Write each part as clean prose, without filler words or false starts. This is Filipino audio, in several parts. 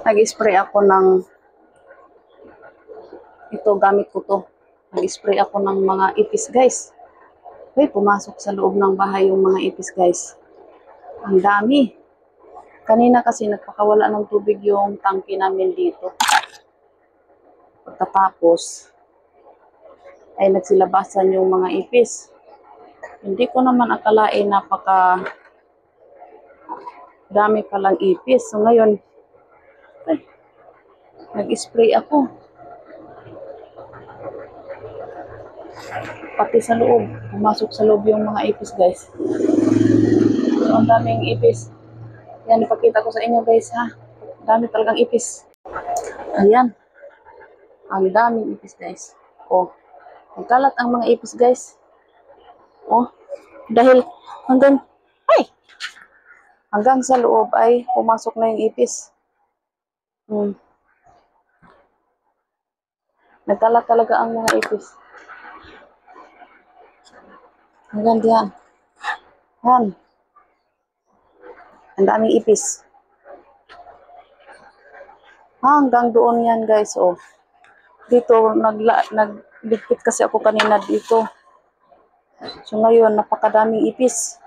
Nag-spray ako ng ito, gamit ko to. Nag-spray ako ng mga ipis, guys. Uy, pumasok sa loob ng bahay yung mga ipis, guys. Ang dami. Kanina kasi nagpakawala ng tubig yung tangke namin dito. Pagkatapos, ay nagsilabasan yung mga ipis. Hindi ko naman akalain napaka dami palang ipis. So ngayon, ay, nag-spray ako. Pati sa loob, pumasok sa loob yung mga ipis, guys. So, ang daming ipis. Yan, ipakita ko sa inyo, guys, ha. Dami talagang ipis. Ayan. Ang daming ipis, guys. Oh, nagkalat ang mga ipis, guys. Oh, dahil hanggang sa loob ay pumasok na yung ipis. Nagkalat talaga ang mga ipis. Hanggang diyan. Yan. Ang daming ipis. Hanggang doon yan, guys. Oh. Dito, nagligpit kasi ako kanina dito. So ngayon, napakadaming ipis.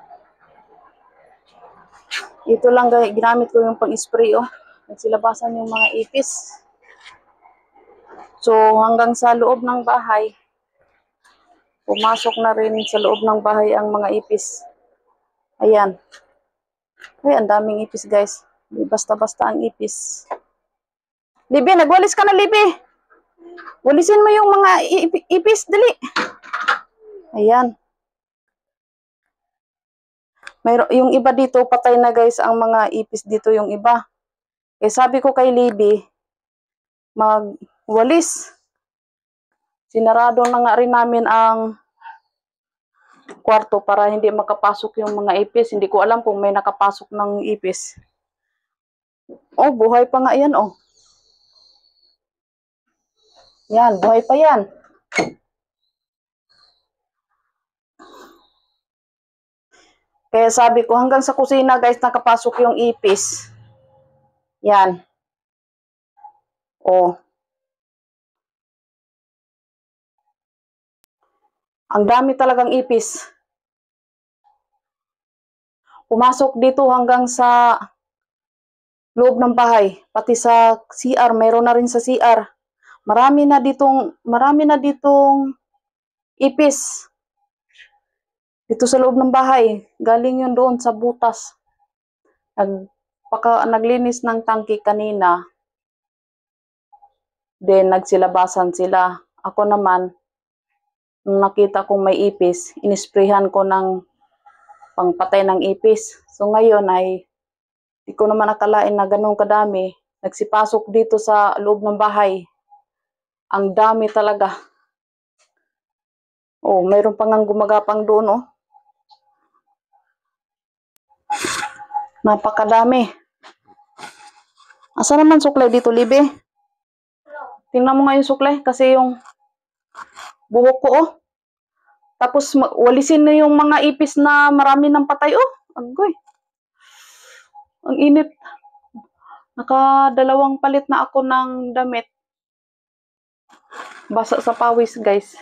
Ito lang, guys, ginamit ko yung pang-spray, oh. Nagsilabasan yung mga ipis. So hanggang sa loob ng bahay, pumasok na rin sa loob ng bahay ang mga ipis. Ayan. Ay, ang daming ipis, guys. Basta-basta ang ipis. Libi, nagwalis ka na, Libi. Walisin mo yung mga ipis, dali. Ayan. Yung iba dito, patay na, guys, ang mga ipis dito yung iba. Eh, sabi ko kay Libi, magwalis. Sinarado na nga rin namin ang kwarto para hindi makapasok yung mga ipis. Hindi ko alam kung may nakapasok ng ipis. Oh, buhay pa nga yan, oh. Yan, buhay pa yan. Kaya sabi ko, hanggang sa kusina, guys, nakapasok yung ipis. Yan. Oh. Ang dami talagang ipis. Pumasok dito hanggang sa loob ng bahay. Pati sa CR, mayroon na rin sa CR. Marami na ditong ipis. Dito sa loob ng bahay. Galing yun doon sa butas. Naglinis ng tangke kanina. Then, nagsilabasan sila. Ako naman, nung nakita kong may ipis, inisprayhan ko ng pangpatay ng ipis. So, ngayon ay, di ko naman akalain na ganun kadami. Nagsipasok dito sa loob ng bahay. Ang dami talaga. Oh, mayroon pa ngang gumagapang doon, oh. Napakadami. Asa naman suklay dito, Libe? Tingnan mo nga yung suklay kasi yung buhok ko, oh. Tapos walisin na yung mga ipis na marami ng patay, oh. Agoy. Ang init. Nakadalawang palit na ako ng damit. Basa sa pawis, guys.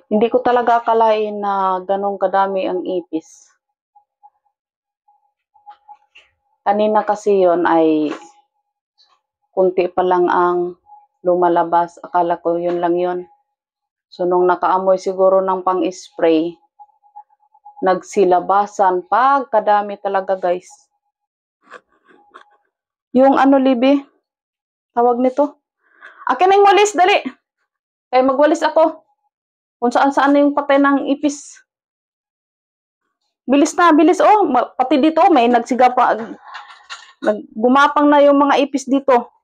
Hindi ko talaga akalain na ganun kadami ang ipis. Kanina kasi yon ay kunti pa lang ang lumalabas. Akala ko yun lang yun. So, nung nakaamoy siguro ng pang-spray, nagsilabasan. Pagkadami talaga, guys. Yung ano, Libi? Tawag nito? Akin na yung walis, dali. Kaya magwalis ako. Kung saan-saan na yung patay ng ipis. Bilis na, bilis. Oh, pati dito, may nagsigapa. Gumapang na yung mga ipis dito.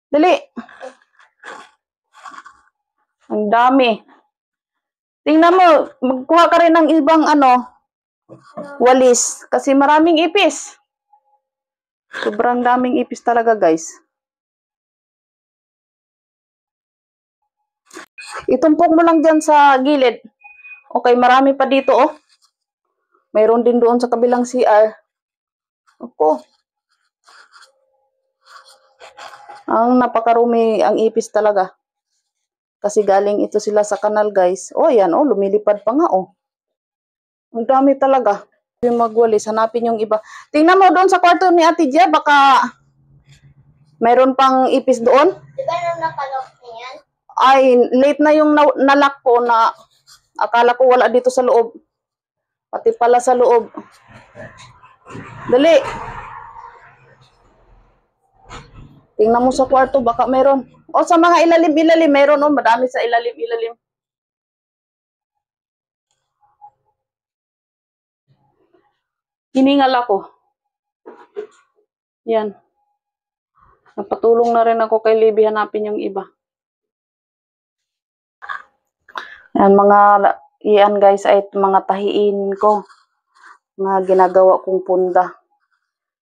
Dali. Ang dami. Tingnan mo, magkuha ka rin ng ibang walis. Kasi maraming ipis. Sobrang daming ipis talaga, guys. Itumpok mo lang dyan sa gilid. Okay, marami pa dito, oh. Mayroon din doon sa kabilang CR. Ako. Ang napakarumi ang ipis talaga. Kasi galing ito sila sa kanal, guys. Oh, yan, oh. Lumilipad pa nga, oh. Ang dami talaga. Yung magwalis, hanapin yung iba. Tingnan mo doon sa kwarto ni Ate Gia, baka mayroon pang ipis doon. Di ba nung nakalok niyan? Ay, late na yung nalock ko na akala ko wala dito sa loob. Pati pala sa loob. Dali. Tingnan mo sa kwarto, baka meron. O sa mga ilalim-ilalim, meron, oh. Madami sa ilalim-ilalim. Hiningal ako. Yan. Nagpatulong na rin ako kay Libby hanapin yung iba. Yan, iyan guys ay mga tahiin ko. Mga ginagawa kong punda.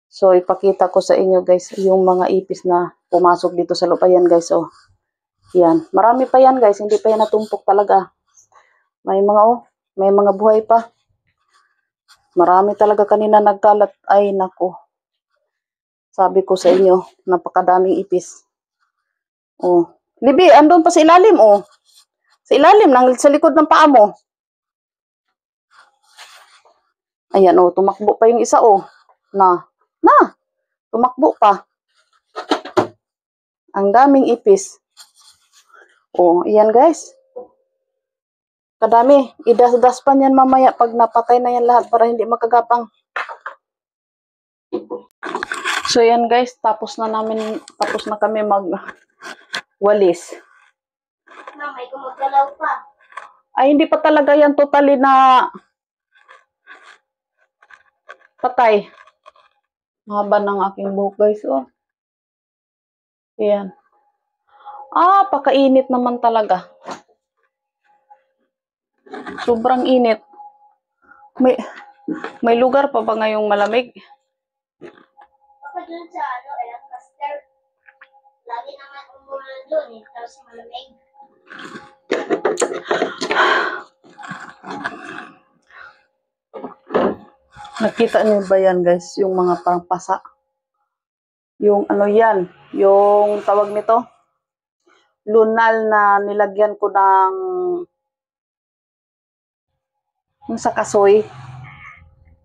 So, ipakita ko sa inyo guys yung mga ipis na pumasok dito sa loob. Ayan guys, oh. Yan. Marami pa yan guys. Hindi pa yan natumpok talaga. May mga buhay pa. Marami talaga kanina nagkalat. Ay, nako. Sabi ko sa inyo, napakadaming ipis. Oh. Libby, andun pa sa ilalim, oh. Sa ilalim, sa likod ng paa mo. Ayan, oh. Tumakbo pa yung isa, oh. Tumakbo pa. Ang daming ipis. Oh, ayan guys. Kadami. Idas-das pa yan mamaya pag napatay na yan lahat para hindi makagapang. So yan guys, tapos na kami magwalis. May gumagalaw pa. Ay, hindi pa talaga yan totally na patay. Haba ng aking buhok guys, oh. Ayan. Pakainit naman talaga. Sobrang init. May lugar pa ba ngayong malamig? Ako dun sa Lancaster. Lagi naman umulan dun eh. Tapos malamig. Nakita niyo ba yan guys? Yung mga parang pasa. Yung ano yan? Yung tawag nito? Lunal na nilagyan ko ng sa kasoy.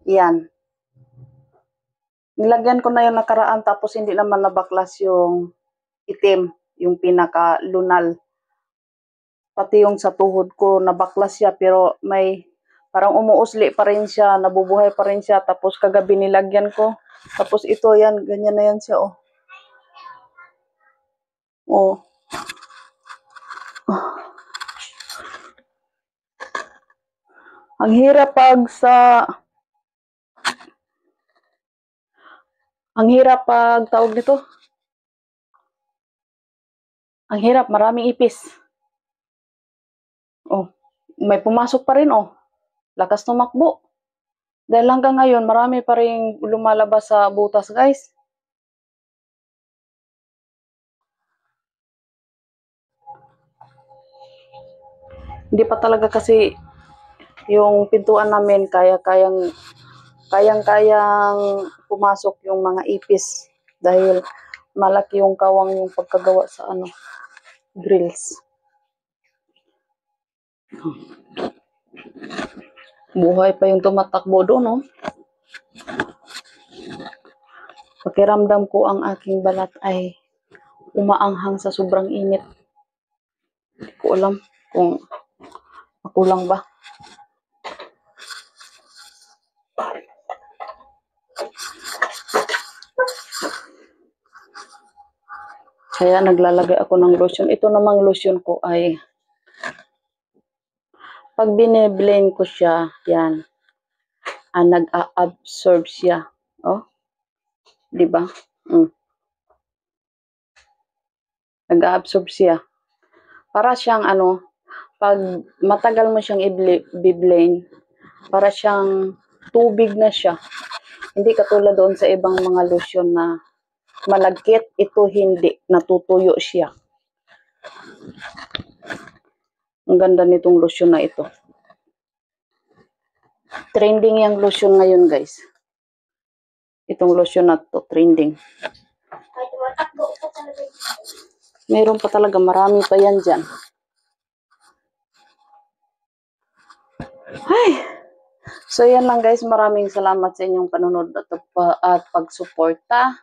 Yan. Nilagyan ko na yung nakaraan tapos hindi naman nabaklas yung itim, yung pinaka-lunal. Pati yung sa tuhod ko nabaklas siya pero may parang umuusli pa rin siya, nabubuhay pa rin siya. Tapos kagabi nilagyan ko. Tapos ito yan, ganyan na yan siya, oh. Oh. Ang hirap tawag nito. Ang hirap, maraming ipis. Oh, may pumasok pa rin, oh. Lakas tumakbo. Dahil hanggang ngayon, marami pa rin lumalabas sa butas, guys. Hindi pa talaga kasi yung pintuan namin kayang pumasok yung mga ipis dahil malaki yung kawang yung pagkagawa sa grills. Buhay pa yung tumatakbo doon, no? Pakiramdam ko ang aking balat ay umaanghang sa sobrang init. Hindi ko alam kung ako lang ba. Kaya naglalagay ako ng lotion. Ito namang lotion ko ay pag bine-blend ko siya, yan, nag-a-absorb siya. Oh, di ba? Nag-a-absorb siya. Para siyang pag matagal mo siyang i-blend, para siyang tubig na siya. Hindi katulad doon sa ibang mga lotion na malagkit, ito hindi, natutuyo siya. Ang ganda nitong lotion na ito. Trending yung lotion ngayon, guys. Itong lotion na to, trending. Ay, tumatakbo ko talaga. Meron pa talaga, marami pa yan dyan. Ay! So, yan lang guys. Maraming salamat sa inyong panonood at pagsuporta.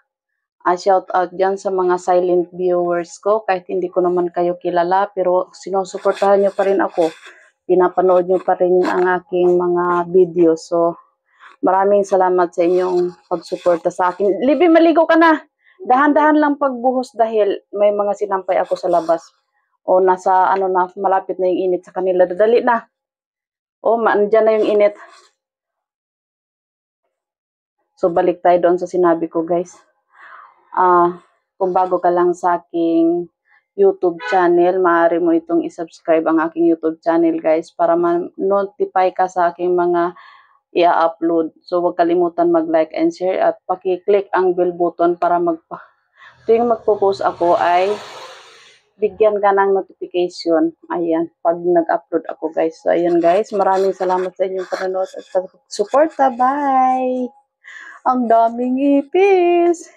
Shout out dyan sa mga silent viewers ko. Kahit hindi ko naman kayo kilala, pero sinusuportahan nyo pa rin ako. Pinapanood nyo pa rin ang aking mga video. So, maraming salamat sa inyong pagsuporta sa akin. Libby, maligo ka na! Dahan-dahan lang pagbuhos dahil may mga sinampay ako sa labas. O nasa ano na, malapit na yung init sa kanila. Dadali na. O, andyan na yung init. So, balik tayo doon sa sinabi ko, guys. Kung bago ka lang sa aking YouTube channel, maaari mo itong isubscribe ang aking YouTube channel, guys, para ma-notify ka sa aking mga i-upload. So, huwag kalimutan mag-like and share at paki-click ang bell button para tuwing magpo-post ako ay bigyan ka ng notification. Ayan, pag nag-upload ako, guys. So, ayan, guys. Maraming salamat sa inyong panonood at suporta. Bye! Ang daming ipis!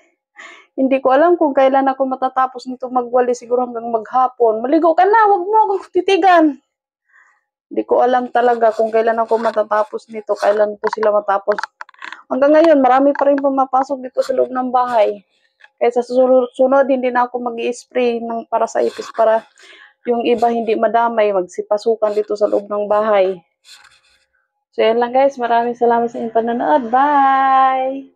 Hindi ko alam kung kailan ako matatapos nito magwali. Siguro hanggang maghapon. Maligo ka na! Huwag mo akong titigan! Hindi ko alam talaga kung kailan ako matatapos nito. Kailan po sila matapos. Hanggang ngayon, marami pa rin pumapasok dito sa loob ng bahay. Kaya sa sunod, hindi na ako mag-i-spray para sa ipis para yung iba hindi madamay. Magsipasukan dito sa loob ng bahay. So, yan lang guys. Maraming salamat sa inyong panonood. Bye!